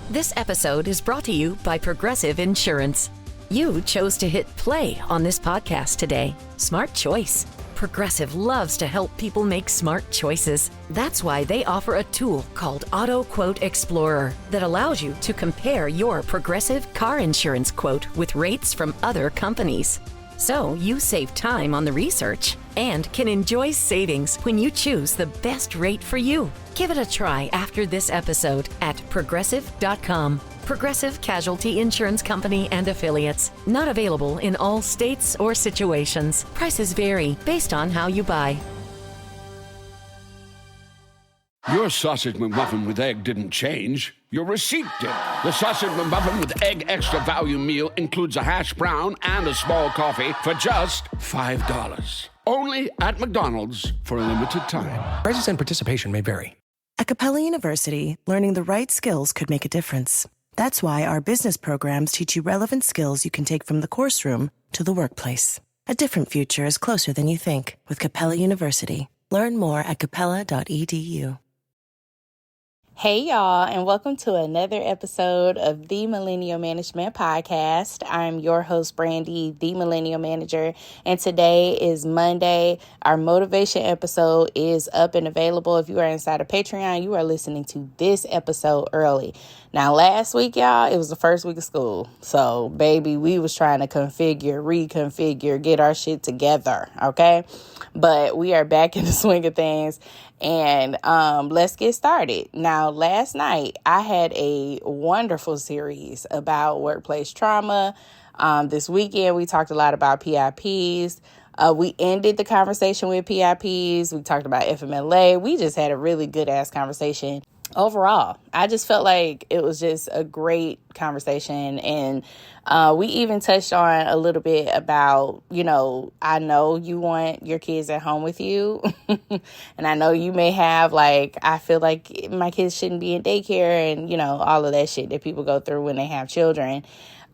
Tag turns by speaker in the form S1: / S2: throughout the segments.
S1: This episode is brought to you by Progressive Insurance. You chose to hit play on this podcast today. Smart choice. Progressive loves to help people make smart choices. That's why they offer a tool called Auto Quote Explorer that allows you to compare your Progressive car insurance quote with rates from other companies. So you save time on the research and can enjoy savings when you choose the best rate for you. Give it a try after this episode at progressive.com. Progressive Casualty Insurance Company and Affiliates. Not available in all states or situations. Prices vary based on how you buy.
S2: Your sausage McMuffin with egg didn't change. Your receipt did. The sausage McMuffin with egg extra value meal includes a hash brown and a small coffee for just $5. Only at McDonald's for a limited time.
S3: Prices and participation may vary.
S4: At Capella University, learning the right skills could make a difference. That's why our business programs teach you relevant skills you can take from the course room to the workplace. A different future is closer than you think with Capella University. Learn more at capella.edu.
S5: Hey, y'all, and welcome to another episode of the Millennial Management Podcast. I'm your host, Brandy, the Millennial Manager, and today is Monday. Our motivation episode is up and available. If you are inside of Patreon, you are listening to this episode early. Now, last week, y'all, it was the first week of school. So, baby, we was trying to reconfigure, get our shit together, okay? But we are back in the swing of things. And let's get started. Now, last night, I had a wonderful series about workplace trauma. This weekend, we talked a lot about PIPs. We ended the conversation with PIPs. We talked about FMLA. We just had a really good-ass conversation. Overall, I just felt like it was just a great conversation. And we even touched on a little bit about, I know you want your kids at home with you. And I know you may have I feel like my kids shouldn't be in daycare and, all of that shit that people go through when they have children.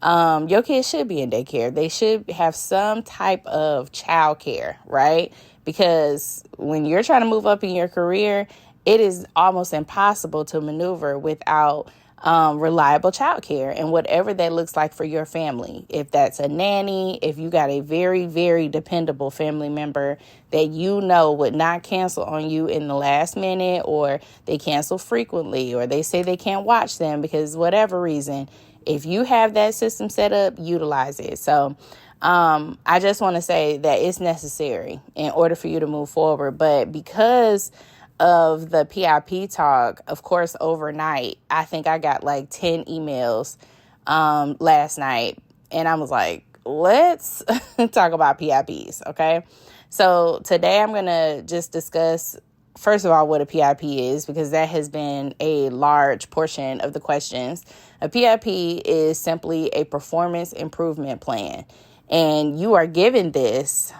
S5: Your kids should be in daycare. They should have some type of childcare, right? Because when you're trying to move up in your career, it is almost impossible to maneuver without reliable childcare and whatever that looks like for your family. If that's a nanny, if you got a very, very dependable family member that would not cancel on you in the last minute, or they cancel frequently, or they say they can't watch them because whatever reason, if you have that system set up, utilize it. So I just want to say that it's necessary in order for you to move forward. But because of the PIP talk, of course, overnight, I think I got 10 emails last night. And I was like, let's talk about PIPs, okay? So today I'm going to just discuss, first of all, what a PIP is, because that has been a large portion of the questions. A PIP is simply a performance improvement plan. And you are given this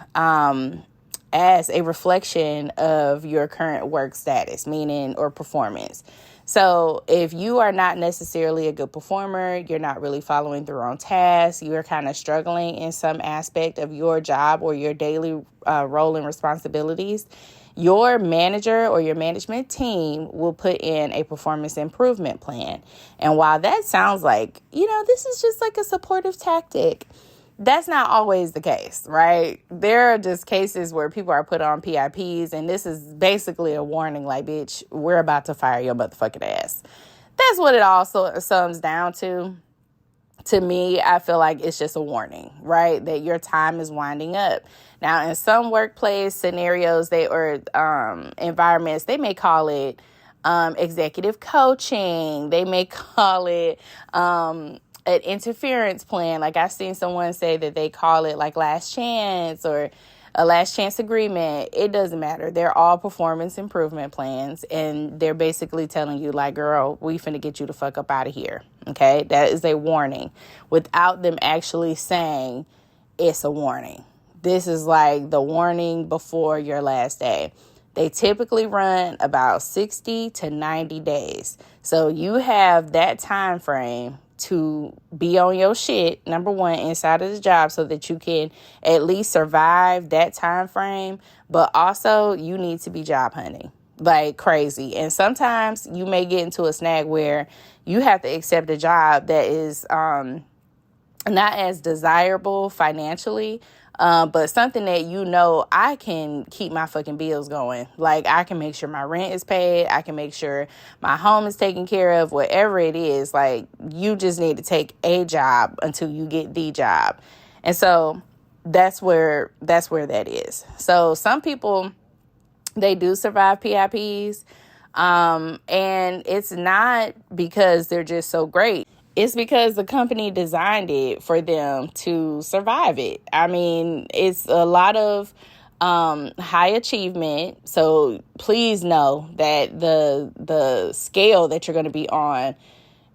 S5: as a reflection of your current work status, meaning or performance. So if you are not necessarily a good performer, you're not really following through on tasks, you're kind of struggling in some aspect of your job or your daily role and responsibilities, your manager or your management team will put in a performance improvement plan. And while that sounds like, this is just like a supportive tactic, that's not always the case, right? There are just cases where people are put on PIPs, and this is basically a warning, bitch, we're about to fire your motherfucking ass. That's what it all sums down to. To me, I feel like it's just a warning, right? That your time is winding up. Now, in some workplace scenarios, environments, they may call it executive coaching. They may call it an interference plan. I've seen someone say that they call it last chance or a last chance agreement. It doesn't matter. They're all performance improvement plans, and they're basically telling you girl, we finna get you the fuck up out of here. Okay. That is a warning without them actually saying it's a warning. This is the warning before your last day. They typically run about 60 to 90 days. So you have that time frame to be on your shit, number one, inside of the job so that you can at least survive that time frame. But also, you need to be job hunting. like crazy. And sometimes you may get into a snag where you have to accept a job that is not as desirable financially, but something that I can keep my fucking bills going. Like, I can make sure my rent is paid. I can make sure my home is taken care of, whatever it is. Like, you just need to take a job until you get the job. And so that's where that is. So some people, they do survive PIPs. And it's not because they're just so great. It's because the company designed it for them to survive it. I mean, it's a lot of high achievement. So please know that the scale that you're going to be on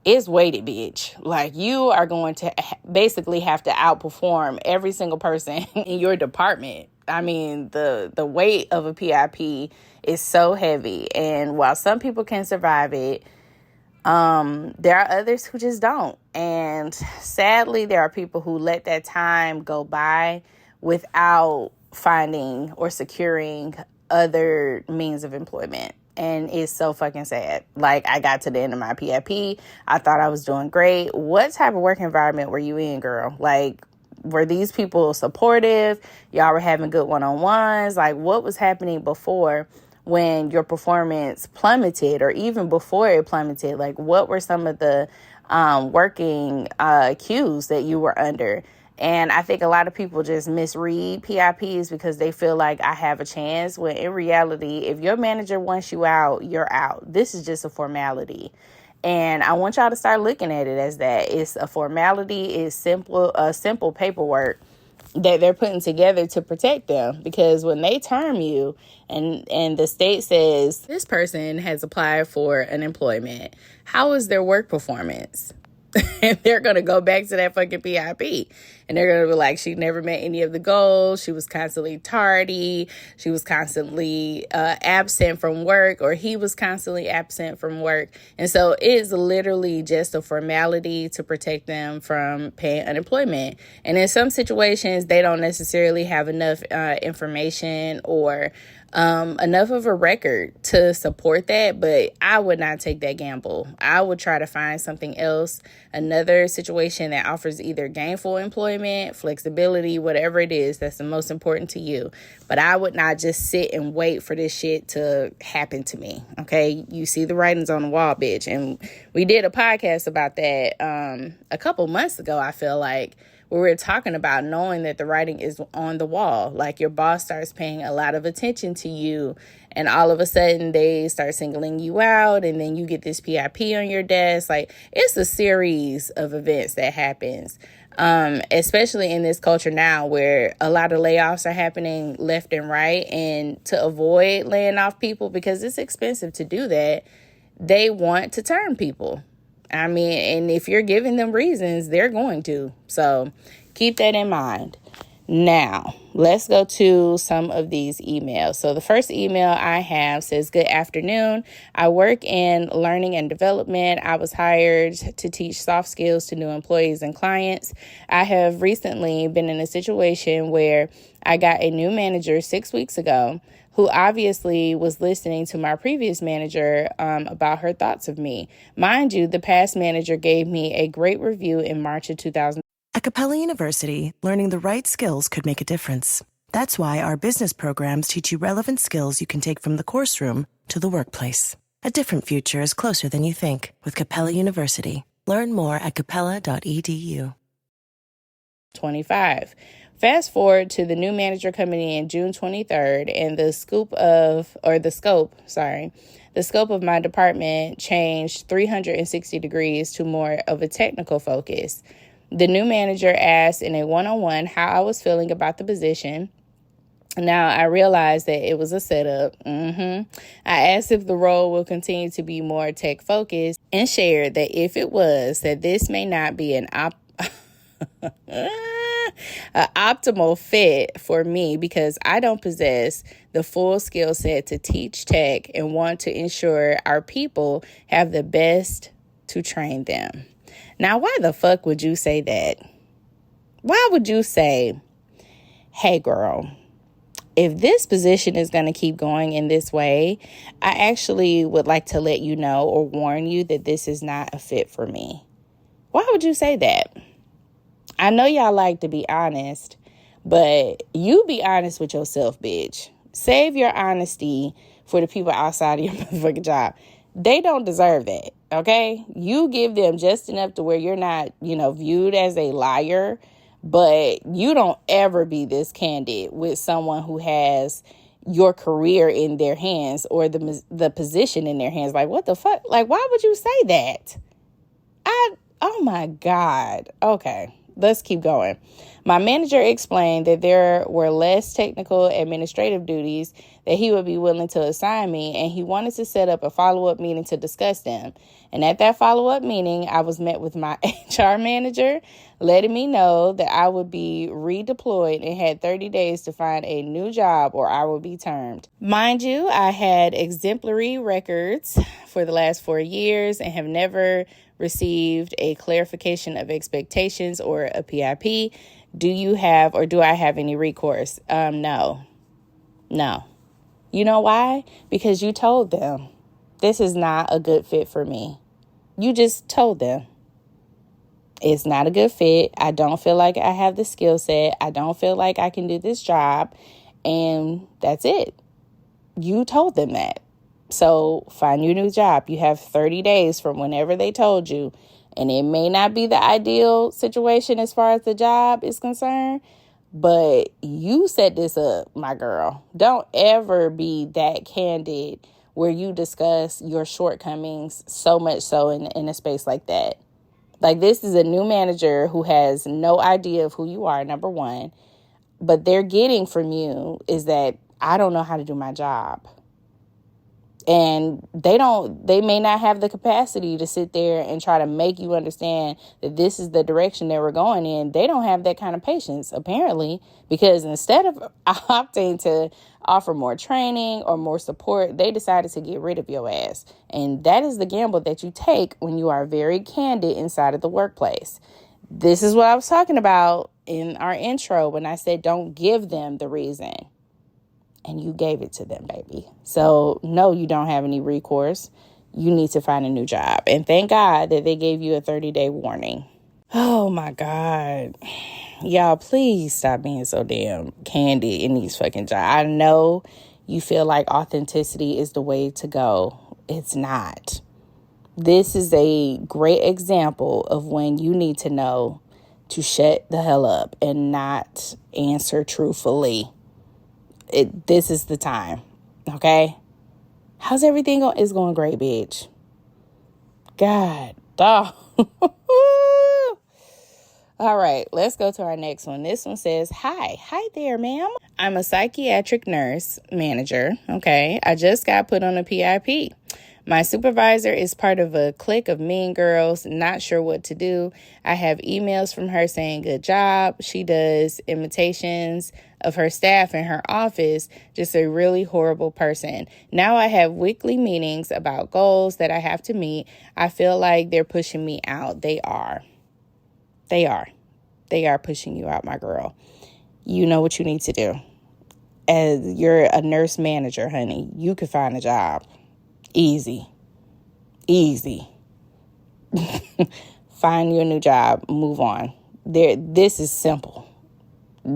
S5: is weighted, bitch. Like, you are going to basically have to outperform every single person in your department. I mean, the weight of a PIP is so heavy. And while some people can survive it, there are others who just don't. And sadly, there are people who let that time go by without finding or securing other means of employment. And it's so fucking sad. Like, I got to the end of my PIP. I thought I was doing great. What type of work environment were you in, girl? Like, were these people supportive? Y'all were having good one-on-ones? Like, what was happening before when your performance plummeted, or even before it plummeted? Like, what were some of the working cues that you were under? And I think a lot of people just misread PIPs because they feel like I have a chance, when in reality, if your manager wants you out, you're out. This is just a formality. And I want y'all to start looking at it as that. It's a formality. It's simple paperwork that they're putting together to protect them. Because when they term you and the state says this person has applied for an employment, how is their work performance? And they're going to go back to that fucking PIP. And they're going to be like, she never met any of the goals. She was constantly tardy. She was constantly absent from work, or he was constantly absent from work. And so it's literally just a formality to protect them from paying unemployment. And in some situations, they don't necessarily have enough information or enough of a record to support that, but I would not take that gamble. I would try to find something else, another situation that offers either gainful employment, flexibility, whatever it is that's the most important to you. But I would not just sit and wait for this shit to happen to me. Okay, you see the writings on the wall, bitch. And we did a podcast about that a couple months ago, I feel like, where we're talking about knowing that the writing is on the wall. Like, your boss starts paying a lot of attention to you, and all of a sudden they start singling you out, and then you get this PIP on your desk. Like, it's a series of events that happens, especially in this culture now where a lot of layoffs are happening left and right. And to avoid laying off people, because it's expensive to do that, they want to term people. I mean, and if you're giving them reasons, they're going to. So keep that in mind. Now, let's go to some of these emails. So the first email I have says, "Good afternoon. I work in learning and development. I was hired to teach soft skills to new employees and clients. I have recently been in a situation where I got a new manager 6 weeks ago who obviously was listening to my previous manager about her thoughts of me. Mind you, the past manager gave me a great review in March of 2000.
S4: At Capella University, learning the right skills could make a difference. That's why our business programs teach you relevant skills you can take from the course room to the workplace. A different future is closer than you think with Capella University. Learn more at capella.edu.
S5: 25. Fast forward to the new manager coming in June 23rd, and the scope of my department changed 360 degrees to more of a technical focus. The new manager asked in a one-on-one how I was feeling about the position. Now, I realized that it was a setup. I asked if the role will continue to be more tech-focused, and shared that if it was, that this may not be an optimal fit for me because I don't possess the full skill set to teach tech and want to ensure our people have the best to train them. Now, why the fuck would you say that? Why would you say, hey, girl, if this position is going to keep going in this way, I actually would like to let you know or warn you that this is not a fit for me. Why would you say that? I know y'all like to be honest, but you be honest with yourself, bitch. Save your honesty for the people outside of your motherfucking job. They don't deserve that, okay? You give them just enough to where you're not, viewed as a liar, but you don't ever be this candid with someone who has your career in their hands or the position in their hands. Like, what the fuck? Like, why would you say that? Oh my God. Okay, let's keep going. My manager explained that there were less technical administrative duties that he would be willing to assign me, and he wanted to set up a follow-up meeting to discuss them. And at that follow-up meeting, I was met with my HR manager, letting me know that I would be redeployed and had 30 days to find a new job or I would be termed. Mind you, I had exemplary records for the last 4 years and have never received a clarification of expectations or a PIP. Do I have any recourse? No. You know why? Because you told them this is not a good fit for me. You just told them it's not a good fit. I don't feel like I have the skill set. I don't feel like I can do this job. And that's it. You told them that. So find your new job. You have 30 days from whenever they told you. And it may not be the ideal situation as far as the job is concerned, but you set this up, my girl. Don't ever be that candid where you discuss your shortcomings so much so in a space like that. Like, this is a new manager who has no idea of who you are, number one. But they're getting from you is that I don't know how to do my job. And they may not have the capacity to sit there and try to make you understand that this is the direction that we're going in. They don't have that kind of patience, apparently, because instead of opting to offer more training or more support, they decided to get rid of your ass. And that is the gamble that you take when you are very candid inside of the workplace. This is what I was talking about in our intro when I said don't give them the reason. And you gave it to them, baby. So, no, you don't have any recourse. You need to find a new job. And thank God that they gave you a 30-day warning. Oh, my God. Y'all, please stop being so damn candid in these fucking jobs. I know you feel like authenticity is the way to go. It's not. This is a great example of when you need to know to shut the hell up and not answer truthfully. This is the time, okay? How's everything going? It's going great, bitch. God, dog. All right, let's go to our next one. This one says, Hi there, ma'am. I'm a psychiatric nurse manager, okay? I just got put on a PIP. My supervisor is part of a clique of mean girls, not sure what to do. I have emails from her saying good job. She does imitations of her staff in her office. Just a really horrible person. Now I have weekly meetings about goals that I have to meet. I feel like they're pushing me out. They are pushing you out, my girl. You know what you need to do. As you're a nurse manager, honey, you can find a job. Easy. Find your new job. Move on. This is simple.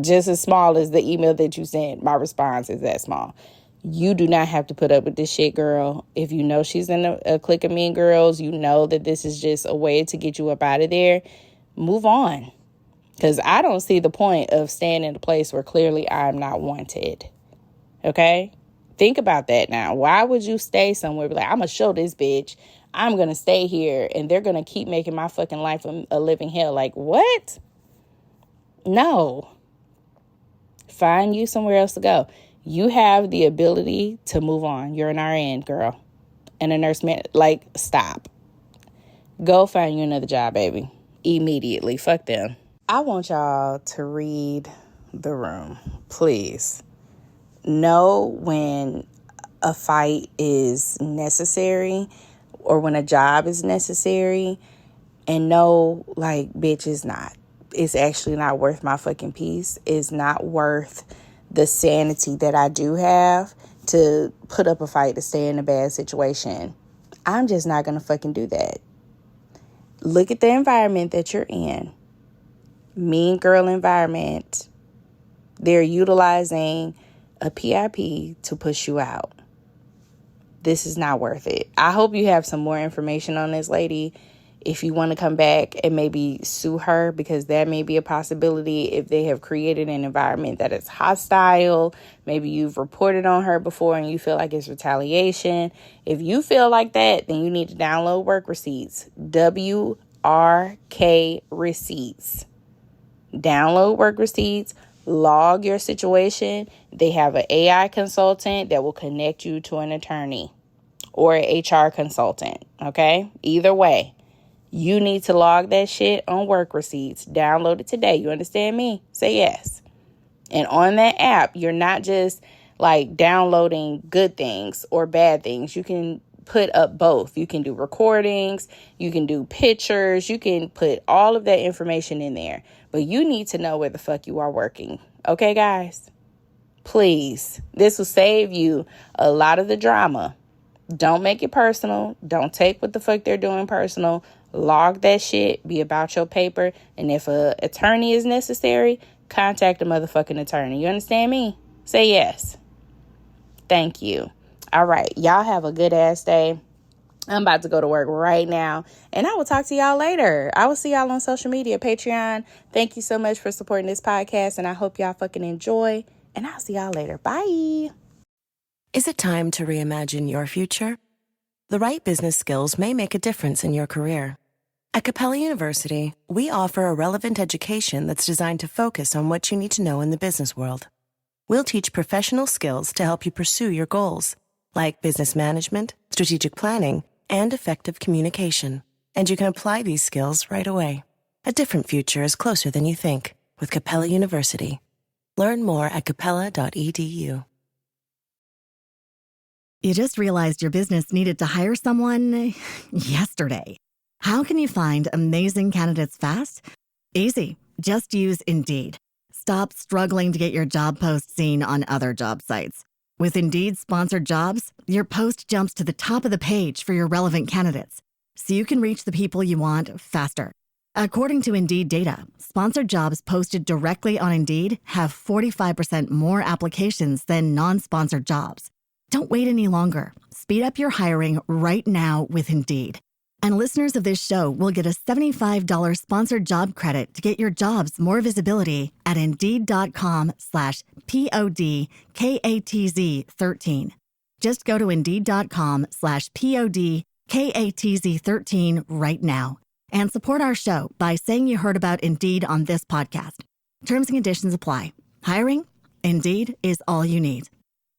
S5: Just as small as the email that you sent, my response is that small. You do not have to put up with this shit, girl. If you know she's in a clique of mean girls, you know that this is just a way to get you up out of there. Move on. Because I don't see the point of staying in a place where clearly I'm not wanted. Okay? Think about that now. Why would you stay somewhere? Be like, I'm going to show this bitch. I'm going to stay here. And they're going to keep making my fucking life a living hell. Like, what? No. Find you somewhere else to go. You have the ability to move on. You're an RN, girl. And a nurse man. Like, stop. Go find you another job, baby. Immediately. Fuck them. I want y'all to read the room. Please. Know when a fight is necessary or when a job is necessary, and know, like, bitch, it's not. It's actually not worth my fucking peace. It's not worth the sanity that I do have to put up a fight to stay in a bad situation. I'm just not going to fucking do that. Look at the environment that you're in. Mean girl environment. They're utilizing a PIP to push you out. This is not worth it. I hope you have some more information on this lady. If you want to come back and maybe sue her, because that may be a possibility if they have created an environment that is hostile. Maybe you've reported on her before and you feel like it's retaliation. If you feel like that, then you need to download work receipts. WRK receipts. Download work receipts. Log your situation. They have an AI consultant that will connect you to an attorney or an HR consultant. Okay? Either way. You need to log that shit on work receipts. Download it today. You understand me? Say yes. And on that app, you're not just like downloading good things or bad things. You can put up both. You can do recordings. You can do pictures. You can put all of that information in there. But you need to know where the fuck you are working. Okay, guys? Please. This will save you a lot of the drama. Don't make it personal. Don't take what the fuck they're doing personal. Log that shit. Be about your paper. And if a attorney is necessary, contact a motherfucking attorney. You understand me? Say yes. Thank you. All right. Y'all have a good ass day. I'm about to go to work right now. And I will talk to y'all later. I will see y'all on social media, Patreon. Thank you so much for supporting this podcast. And I hope y'all fucking enjoy. And I'll see y'all later. Bye.
S4: Is it time to reimagine your future? The right business skills may make a difference in your career. At Capella University, we offer a relevant education that's designed to focus on what you need to know in the business world. We'll teach professional skills to help you pursue your goals, like business management, strategic planning, and effective communication. And you can apply these skills right away. A different future is closer than you think with Capella University. Learn more at capella.edu.
S3: You just realized your business needed to hire someone yesterday. How can you find amazing candidates fast? Easy. Just use Indeed. Stop struggling to get your job post seen on other job sites. With Indeed sponsored jobs, your post jumps to the top of the page for your relevant candidates, so you can reach the people you want faster. According to Indeed data, sponsored jobs posted directly on Indeed have 45% more applications than non-sponsored jobs. Don't wait any longer. Speed up your hiring right now with Indeed. And listeners of this show will get a $75 sponsored job credit to get your jobs more visibility at Indeed.com/PODKATZ13. Just go to Indeed.com/PODKATZ13 right now and support our show by saying you heard about Indeed on this podcast. Terms and conditions apply. Hiring? Indeed is all you need.